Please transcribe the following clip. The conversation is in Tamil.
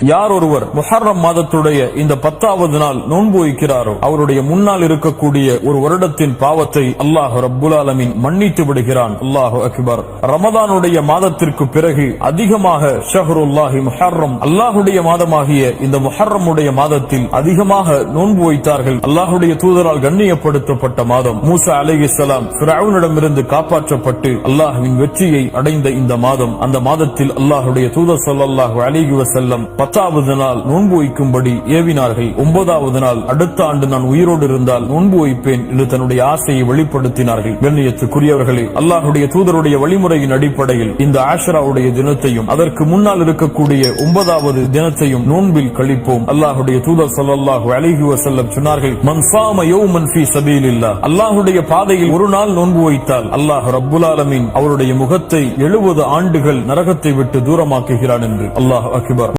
யார் ஒருவர் முஹர்ரம் மாதத்துடைய இந்த 10வது நாள் நோன்பு வைக்கிறாரோ அவருடைய முன்னால் இருக்கக்கூடிய ஒரு வருடத்தின் பாவத்தை அல்லாஹ் ரப்புல் ஆலமீன் மன்னித்து விடுகிறான். அல்லாஹு அக்பர். ரமதானுடைய மாதத்திற்கு பிறகு அதிகமாக ஷஹ்ருல்லாஹி முஹர்ரம், அல்லாஹுடைய மாதமாகிய இந்த முஹர்ரமுடைய மாதத்தில் அதிகமாக நோன்பு வைத்தார்கள். அல்லாஹுடைய தூதரால் கண்ணியப்படுத்தப்பட்ட மாதம். மூசா அலைஹிஸ்ஸலாம் ஃபிரௌனிடமிருந்து காப்பாற்றப்பட்டு அல்லாஹ்வின் வெற்றியை அடைந்த இந்த மாதம். அந்த மாதத்தில் அல்லாஹுடைய தூதர் ஸல்லல்லாஹு அலைஹி வஸல்லம் 10வது நாள் நோன்பு வைக்கும்படி ஏவினார்கள். 9வது நாள் அடுத்த ஆண்டு நான் உயிரோடு இருந்தால் நோன்பு வைப்பேன் என்று தன்னுடைய ஆசையை வெளிப்படுத்தினார்கள். கண்ணியத்துக்குரியவர்களே, அல்லாஹுடைய தூதருடைய வழிமுறையின் அடிப்படையில் இந்த ஆஷராவுடைய தினத்தையும் அதற்கு முன்னால் இருக்கக்கூடிய 9வது தினத்தையும் நோன்பில் கழிப்போம். அல்லாஹுடைய தூதர் ஸல்லல்லாஹு அலைஹி வஸல்லம் சொன்னார்கள், மன் ஸாம யௌமன் ஃபீ ஸபீலில்லாஹ், அல்லாஹுடைய பாதையில் ஒரு நாள் நோன்பு வைத்தால் அல்லாஹ் ரப்புல் ஆலமீன் அவருடைய முகத்தை 70 ஆண்டுகள் நரகத்தை விட்டு தூரமாக்குகிறான் என்று. அல்லாஹ் அக்பர்.